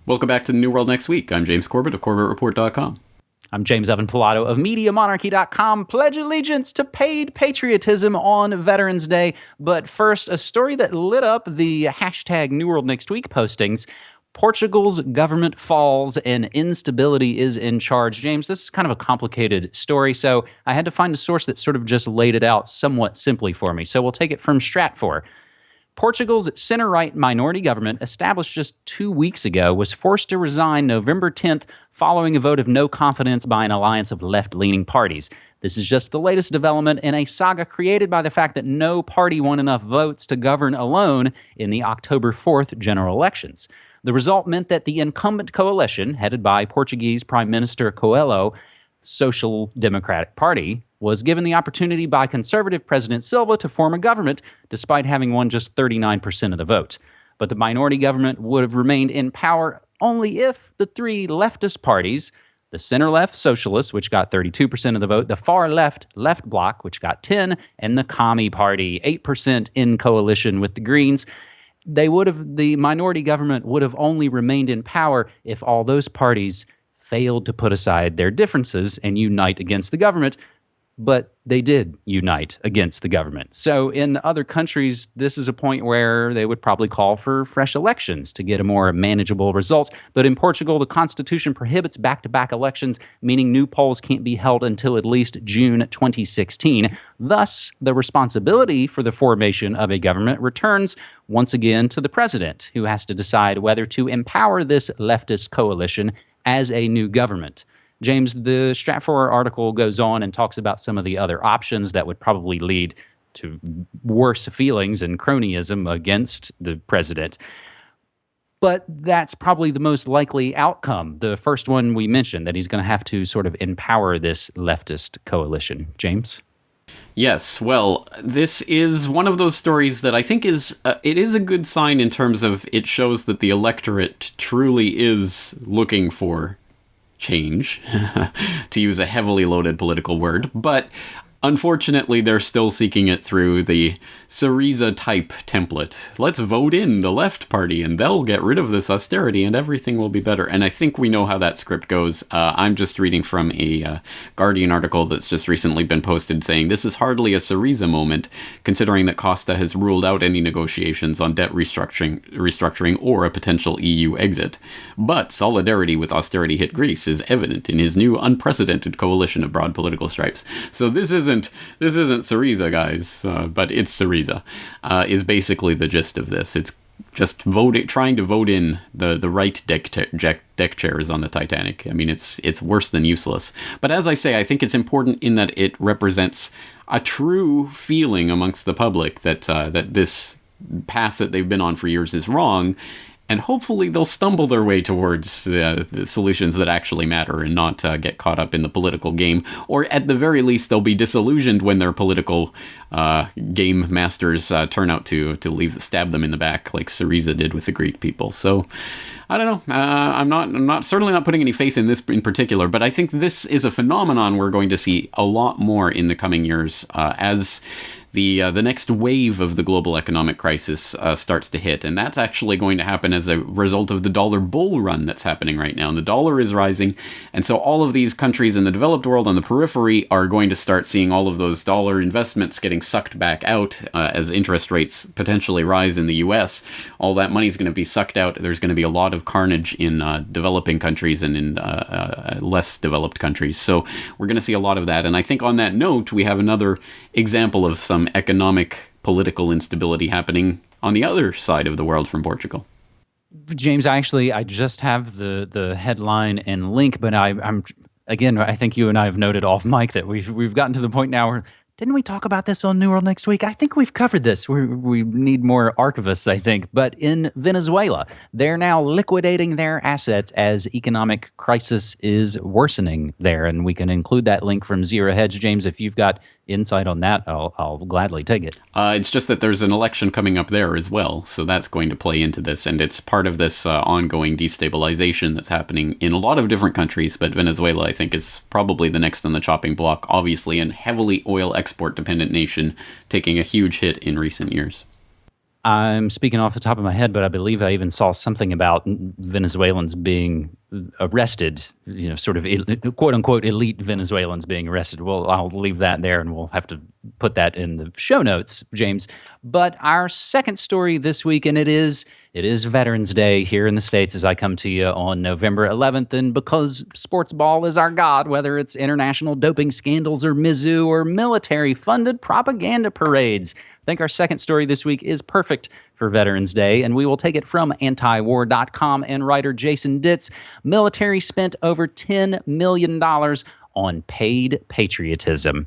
Welcome back to the New World Next Week. I'm James Corbett of CorbettReport.com. I'm James Evan Pilato of MediaMonarchy.com. Pledge allegiance to paid patriotism on Veterans Day. But first, a story that lit up the hashtag New World Next Week postings. Portugal's government falls and instability is in charge. James, this is kind of a complicated story, so I had to find a source that sort of just laid it out somewhat simply for me. So we'll take it from Stratfor. Portugal's center-right minority government, established just 2 weeks ago, was forced to resign November 10th following a vote of no confidence by an alliance of left-leaning parties. This is just the latest development in a saga created by the fact that no party won enough votes to govern alone in the October 4th general elections. The result meant that the incumbent coalition, headed by Portuguese Prime Minister Coelho, Social Democratic Party, was given the opportunity by conservative President Silva to form a government, despite having won just 39% of the vote. But the minority government would have remained in power only if the three leftist parties, the center-left Socialists, which got 32% of the vote, the far-left Left Bloc, which got 10%, and the Commie Party, 8% in coalition with the Greens, the minority government would have only remained in power if all those parties failed to put aside their differences and unite against the government. But they did unite against the government. So in other countries, this is a point where they would probably call for fresh elections to get a more manageable result. But in Portugal, the constitution prohibits back-to-back elections, meaning new polls can't be held until at least June 2016. Thus, the responsibility for the formation of a government returns once again to the president, who has to decide whether to empower this leftist coalition as a new government. James, the Stratfor article goes on and talks about some of the other options that would probably lead to worse feelings and cronyism against the president. But that's probably the most likely outcome. The first one we mentioned, that he's going to have to sort of empower this leftist coalition. James? Yes, well, this is one of those stories that I think it is a good sign in terms of it shows that the electorate truly is looking for change, to use a heavily loaded political word, but unfortunately they're still seeking it through the Syriza-type template. Let's vote in the left party and they'll get rid of this austerity and everything will be better. And I think we know how that script goes. I'm just reading from a Guardian article that's just recently been posted saying this is hardly a Syriza moment, considering that Costa has ruled out any negotiations on debt restructuring or a potential EU exit. But solidarity with austerity-hit Greece is evident in his new unprecedented coalition of broad political stripes. So this isn't Syriza, guys, but it's Syriza, is basically the gist of this. It's just trying to vote in the right deck chairs on the Titanic. I mean, it's worse than useless. But as I say, I think it's important in that it represents a true feeling amongst the public that this path that they've been on for years is wrong. And hopefully they'll stumble their way towards the solutions that actually matter and not get caught up in the political game. Or at the very least, they'll be disillusioned when their political game masters turn out to stab them in the back like Syriza did with the Greek people. So, I don't know. I'm certainly not putting any faith in this in particular, but I think this is a phenomenon we're going to see a lot more in the coming years as the next wave of the global economic crisis starts to hit. And that's actually going to happen as a result of the dollar bull run that's happening right now. And the dollar is rising. And so all of these countries in the developed world on the periphery are going to start seeing all of those dollar investments getting sucked back out as interest rates potentially rise in the US. All that money is going to be sucked out. There's going to be a lot of carnage in developing countries and in less developed countries. So we're going to see a lot of that. And I think on that note, we have another example of some economic political instability happening on the other side of the world from Portugal. James, I just have the headline and link, but I'm again, I think you and I have noted off mic that we've gotten to the point now where, didn't we talk about this on New World Next Week? I think we've covered this. We need more archivists, I think. But in Venezuela, they're now liquidating their assets as economic crisis is worsening there. And we can include that link from Zero Hedge. James, if you've got insight on that, I'll gladly take it. It's just that there's an election coming up there as well, so that's going to play into this, and it's part of this ongoing destabilization that's happening in a lot of different countries, but Venezuela, I think, is probably the next on the chopping block, obviously, and heavily oil export-dependent nation, taking a huge hit in recent years. I'm speaking off the top of my head, but I believe I even saw something about Venezuelans being arrested, sort of quote unquote elite Venezuelans being arrested. Well, I'll leave that there and we'll have to put that in the show notes, James. But our second story this week, and it is Veterans Day here in the States as I come to you on November 11th. And because sports ball is our god, whether it's international doping scandals or Mizzou or military-funded propaganda parades, I think our second story this week is perfect for Veterans Day, and we will take it from antiwar.com and writer Jason Ditz. Military spent over $10 million on paid patriotism.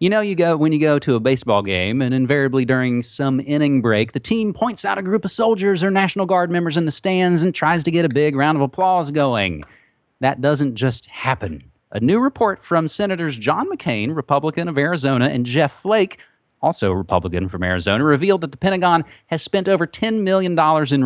When you go to a baseball game, and invariably during some inning break, the team points out a group of soldiers or National Guard members in the stands and tries to get a big round of applause going. That doesn't just happen. A new report from Senators John McCain, Republican of Arizona, and Jeff Flake, also Republican from Arizona, revealed that the Pentagon has spent over $10 million in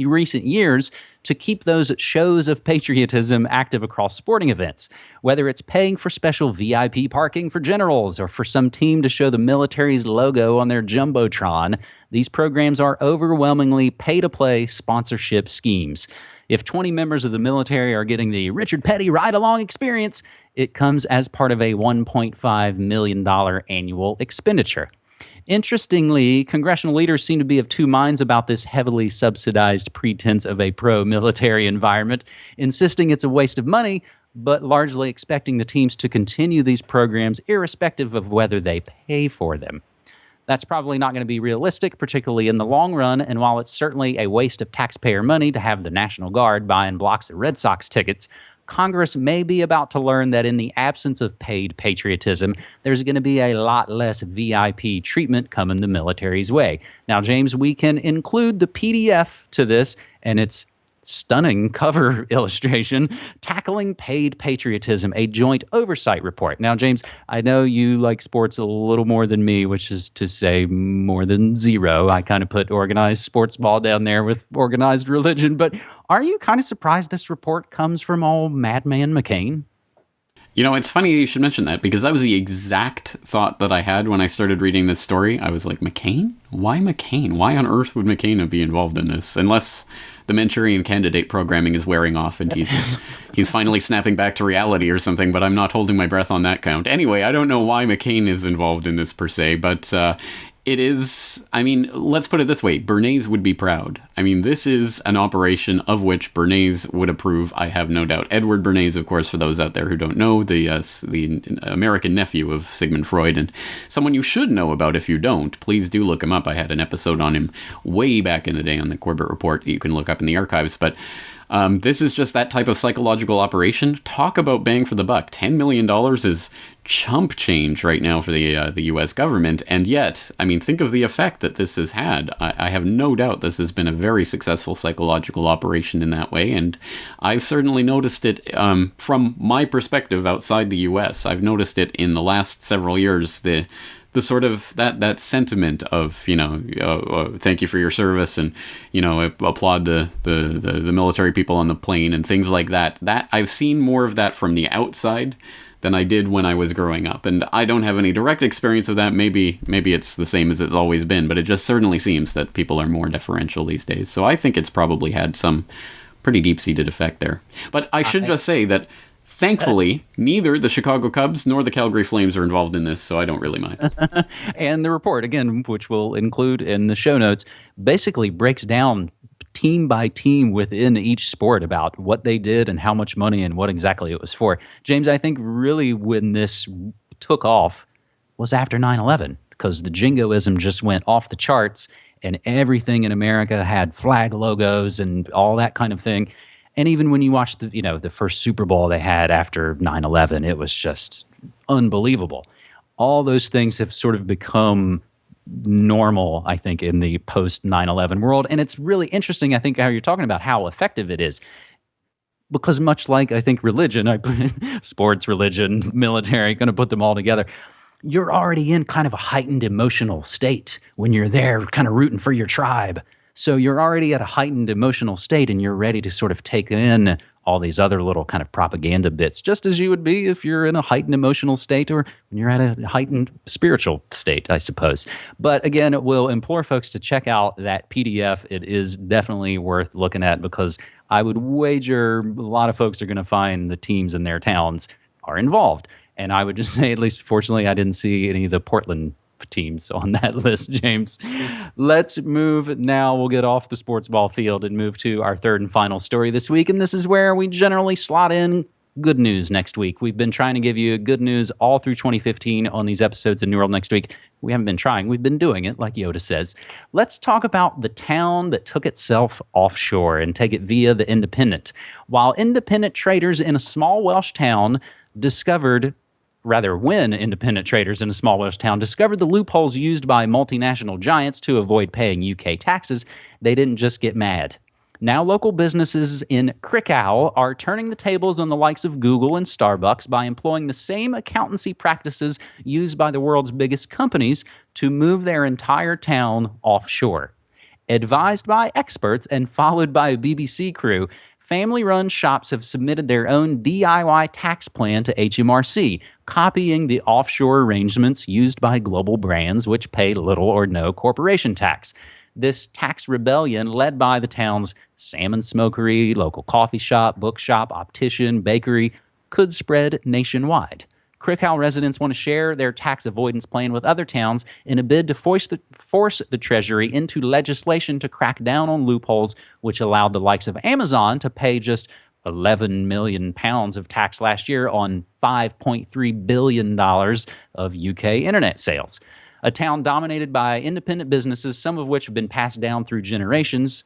recent years to keep those shows of patriotism active across sporting events, whether it's paying for special VIP parking for generals or for some team to show the military's logo on their Jumbotron. These programs are overwhelmingly pay-to-play sponsorship schemes. If 20 members of the military are getting the Richard Petty ride-along experience, it comes as part of a $1.5 million annual expenditure. Interestingly, congressional leaders seem to be of two minds about this heavily subsidized pretense of a pro-military environment, insisting it's a waste of money, but largely expecting the teams to continue these programs irrespective of whether they pay for them. That's probably not going to be realistic, particularly in the long run, and while it's certainly a waste of taxpayer money to have the National Guard buying blocks of Red Sox tickets, Congress may be about to learn that in the absence of paid patriotism, there's going to be a lot less VIP treatment coming the military's way. Now, James, we can include the PDF to this, and it's stunning cover illustration, Tackling Paid Patriotism, a joint oversight report. Now, James, I know you like sports a little more than me, which is to say more than zero. I kind of put organized sports ball down there with organized religion, but are you kind of surprised this report comes from old Madman McCain? It's funny you should mention that, because that was the exact thought that I had when I started reading this story. I was like, McCain? Why McCain? Why on earth would McCain be involved in this? Unless the Manchurian Candidate programming is wearing off and he's finally snapping back to reality or something, but I'm not holding my breath on that count. Anyway, I don't know why McCain is involved in this per se, but it is, let's put it this way. Bernays would be proud. This is an operation of which Bernays would approve, I have no doubt. Edward Bernays, of course, for those out there who don't know, the American nephew of Sigmund Freud, and someone you should know about if you don't. Please do look him up. I had an episode on him way back in the day on the Corbett Report you can look up in the archives, but this is just that type of psychological operation. Talk about bang for the buck. $10 million is chump change right now for the U.S. government. And yet, think of the effect that this has had. I have no doubt this has been a very successful psychological operation in that way. And I've certainly noticed it from my perspective outside the U.S. I've noticed it in the last several years, the sort of that sentiment of, thank you for your service, and, applaud the military people on the plane and things like that. That I've seen more of that from the outside than I did when I was growing up. And I don't have any direct experience of that. Maybe it's the same as it's always been, but it just certainly seems that people are more deferential these days. So I think it's probably had some pretty deep-seated effect there. But I should just say that thankfully, neither the Chicago Cubs nor the Calgary Flames are involved in this, so I don't really mind. And the report, again, which we'll include in the show notes, basically breaks down team by team within each sport about what they did and how much money and what exactly it was for. James, I think really when this took off was after 9/11, because the jingoism just went off the charts and everything in America had flag logos and all that kind of thing. And even when you watch the first Super Bowl they had after 9/11, it was just unbelievable. All those things have sort of become normal, I think, in the post 9/11 world. And it's really interesting, I think, how you're talking about how effective it is. Because much like, I think, religion, I put in sports, religion, military, going to put them all together. You're already in kind of a heightened emotional state when you're there kind of rooting for your tribe. So you're already at a heightened emotional state and you're ready to sort of take in all these other little kind of propaganda bits, just as you would be if you're in a heightened emotional state or when you're at a heightened spiritual state, I suppose. But again, we'll implore folks to check out that PDF. It is definitely worth looking at because I would wager a lot of folks are going to find the teams in their towns are involved. And I would just say, at least fortunately, I didn't see any of the Portland teams on that list, James. Let's move now. We'll get off the sports ball field and move to our third and final story this week. And this is where we generally slot in good news next week. We've been trying to give you good news all through 2015 on these episodes of New World Next Week. We haven't been trying. We've been doing it, like Yoda says. Let's talk about the town that took itself offshore and take it via the Independent. While independent traders in a small Welsh town when independent traders in a small Welsh town discovered the loopholes used by multinational giants to avoid paying UK taxes, they didn't just get mad. Now local businesses in Krakow are turning the tables on the likes of Google and Starbucks by employing the same accountancy practices used by the world's biggest companies to move their entire town offshore. Advised by experts and followed by a BBC crew, family-run shops have submitted their own DIY tax plan to HMRC, copying the offshore arrangements used by global brands which pay little or no corporation tax. This tax rebellion, led by the town's salmon smokery, local coffee shop, bookshop, optician, bakery, could spread nationwide. Krakow residents want to share their tax avoidance plan with other towns in a bid to force the Treasury into legislation to crack down on loopholes, which allowed the likes of Amazon to pay just £11 million of tax last year on $5.3 billion of UK internet sales. A town dominated by independent businesses, some of which have been passed down through generations,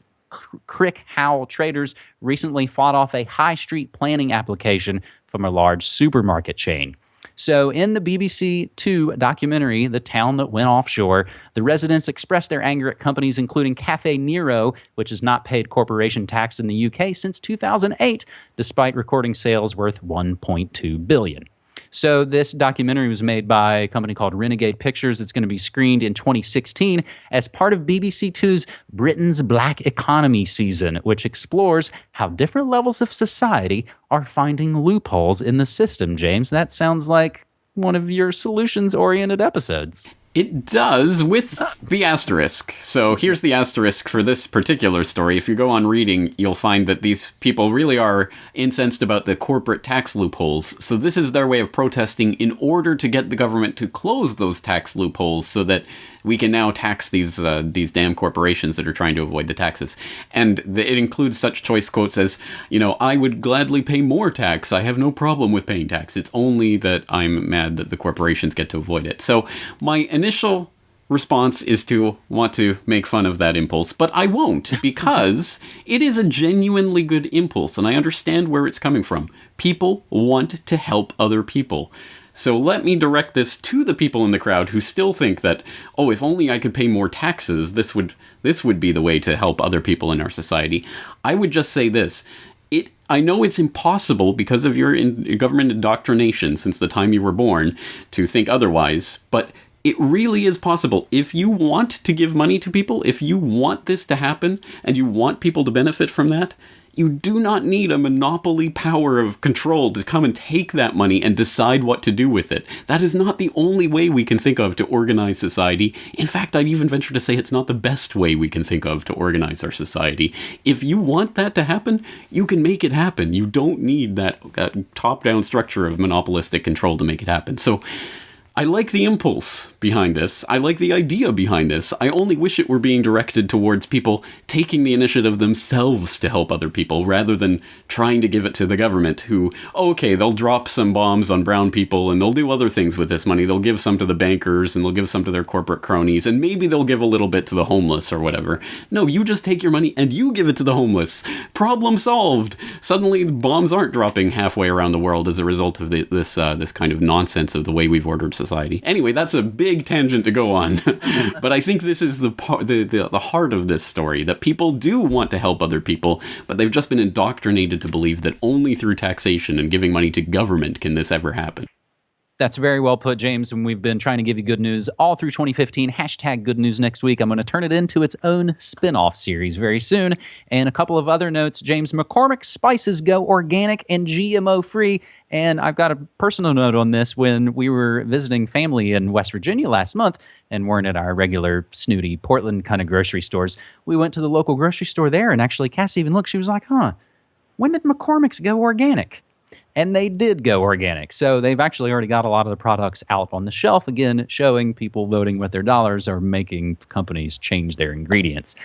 Krakow traders recently fought off a high street planning application from a large supermarket chain. So in the BBC Two documentary, The Town That Went Offshore, the residents expressed their anger at companies including Cafe Nero, which has not paid corporation tax in the UK since 2008, despite recording sales worth $1.2 billion. So this documentary was made by a company called Renegade Pictures. It's going to be screened in 2016 as part of BBC Two's Britain's Black Economy season, which explores how different levels of society are finding loopholes in the system, James. That sounds like one of your solutions-oriented episodes. It does, with the asterisk. So here's the asterisk for this particular story. If you go on reading, you'll find that these people really are incensed about the corporate tax loopholes. So this is their way of protesting in order to get the government to close those tax loopholes so that we can now tax these damn corporations that are trying to avoid the taxes. And it includes such choice quotes as, I would gladly pay more tax. I have no problem with paying tax. It's only that I'm mad that the corporations get to avoid it. So my initial response is to want to make fun of that impulse, but I won't, because it is a genuinely good impulse, and I understand where it's coming from. People want to help other people. So let me direct this to the people in the crowd who still think that, if only I could pay more taxes, this would be the way to help other people in our society. I would just say this. I know it's impossible because of your government indoctrination since the time you were born to think otherwise, but it really is possible. If you want to give money to people, if you want this to happen, and you want people to benefit from that, you do not need a monopoly power of control to come and take that money and decide what to do with it. That is not the only way we can think of to organize society. In fact, I'd even venture to say it's not the best way we can think of to organize our society. If you want that to happen, you can make it happen. You don't need that top-down structure of monopolistic control to make it happen. So I like the impulse behind this. I like the idea behind this. I only wish it were being directed towards people taking the initiative themselves to help other people, rather than trying to give it to the government who, they'll drop some bombs on brown people and they'll do other things with this money. They'll give some to the bankers and they'll give some to their corporate cronies, and maybe they'll give a little bit to the homeless or whatever. No, you just take your money and you give it to the homeless. Problem solved. Suddenly bombs aren't dropping halfway around the world as a result of this kind of nonsense of the way we've ordered society. Anyway, that's a big tangent to go on, but I think this is the heart of this story, that people do want to help other people, but they've just been indoctrinated to believe that only through taxation and giving money to government can this ever happen. That's very well put, James, and we've been trying to give you good news all through 2015. Hashtag good news next week. I'm going to turn it into its own spin-off series very soon. And a couple of other notes. James, McCormick spices go organic and GMO-free. And I've got a personal note on this. When we were visiting family in West Virginia last month and weren't at our regular snooty Portland kind of grocery stores, we went to the local grocery store there, and actually Cassie even looked. She was like, when did McCormick's go organic? And they did go organic. So they've actually already got a lot of the products out on the shelf, again, showing people voting with their dollars or making companies change their ingredients.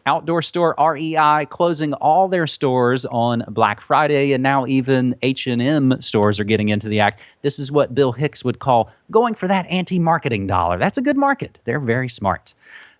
Outdoor store REI closing all their stores on Black Friday, and now even H&M stores are getting into the act. This is what Bill Hicks would call going for that anti-marketing dollar. That's a good market. They're very smart.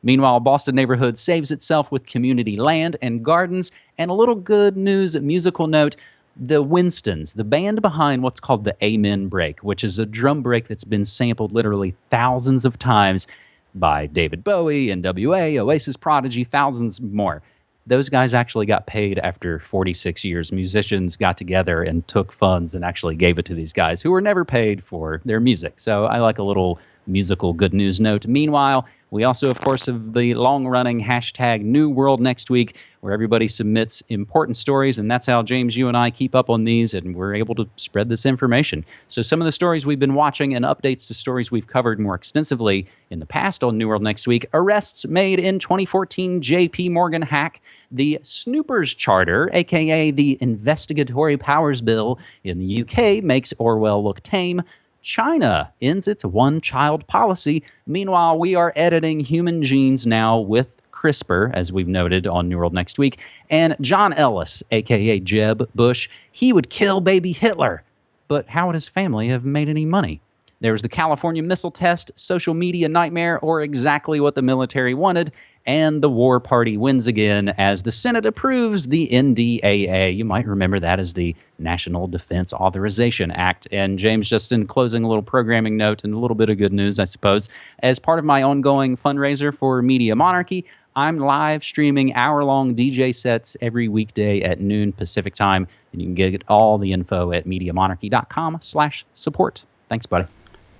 Meanwhile, Boston neighborhood saves itself with community land and gardens. And a little good news musical note. The Winstons, the band behind what's called the Amen break, which is a drum break that's been sampled literally thousands of times by David Bowie, NWA, Oasis, Prodigy, thousands more. Those guys actually got paid after 46 years. Musicians got together and took funds and actually gave it to these guys who were never paid for their music. So I like a little musical good news note. Meanwhile, we also, of course, have the long-running hashtag New World Next Week, where everybody submits important stories, and that's how, James, you and I keep up on these, and we're able to spread this information. So some of the stories we've been watching and updates to stories we've covered more extensively in the past on New World Next Week: arrests made in 2014 J.P. Morgan hack, the Snoopers Charter, a.k.a. the Investigatory Powers Bill in the UK, makes Orwell look tame, China ends its one-child policy. Meanwhile, we are editing human genes now with CRISPR, as we've noted on New World Next Week. And John Ellis, a.k.a. Jeb Bush, he would kill baby Hitler. But how would his family have made any money? There's the California missile test, social media nightmare, or exactly what the military wanted. And the war party wins again as the Senate approves the NDAA. You might remember that as the National Defense Authorization Act. And James, just in closing, a little programming note and a little bit of good news, I suppose. As part of my ongoing fundraiser for Media Monarchy, I'm live streaming hour-long DJ sets every weekday at noon Pacific time. And you can get all the info at MediaMonarchy.com/support. Thanks, buddy.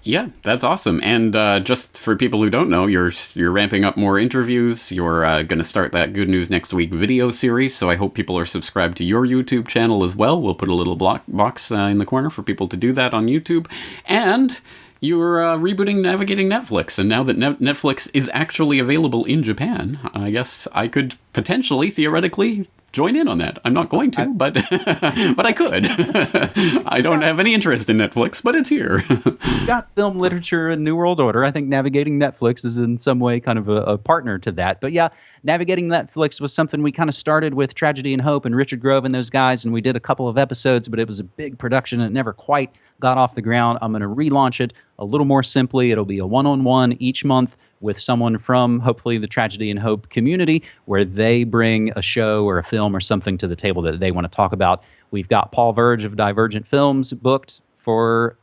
Yeah, that's awesome. And just for people who don't know, you're ramping up more interviews. You're going to start that Good News Next Week video series, so I hope people are subscribed to your YouTube channel as well. We'll put a little box in the corner for people to do that on YouTube. And you're rebooting Navigating Netflix, and now that Netflix is actually available in Japan, I guess I could potentially, theoretically, join in on that. I'm not going to, but but I could. I don't have any interest in Netflix, but it's here. You've got film, literature, and New World Order. I think Navigating Netflix is in some way kind of a partner to that. But yeah, Navigating Netflix was something we kind of started with Tragedy and Hope and Richard Grove and those guys, and we did a couple of episodes, but it was a big production and it never quite got off the ground. I'm going to relaunch it a little more simply. It'll be a one-on-one each month with someone from, hopefully, the Tragedy and Hope community, where they bring a show or a film or something to the table that they want to talk about. We've got Paul Verge of Divergent Films booked for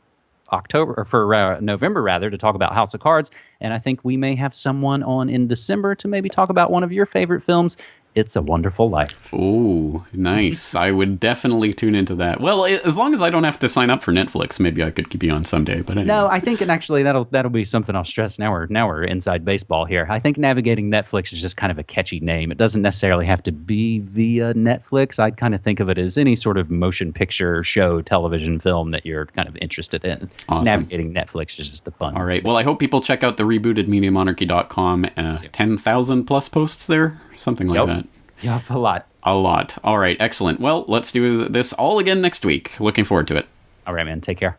November, to talk about House of Cards. And I think we may have someone on in December to maybe talk about one of your favorite films, It's a Wonderful Life. Ooh, nice. I would definitely tune into that. Well, as long as I don't have to sign up for Netflix, maybe I could keep you on someday. But anyway. No, I think, and actually that'll be something I'll stress. Now we're inside baseball here. I think Navigating Netflix is just kind of a catchy name. It doesn't necessarily have to be via Netflix. I'd kind of think of it as any sort of motion picture, show, television, film that you're kind of interested in. Awesome. Navigating Netflix is just the fun. All right. Well, I hope people check out the rebooted MediaMonarchy.com. 10,000 plus posts there, something like that. Yep, a lot. A lot. All right, excellent. Well, let's do this all again next week. Looking forward to it. All right, man. Take care.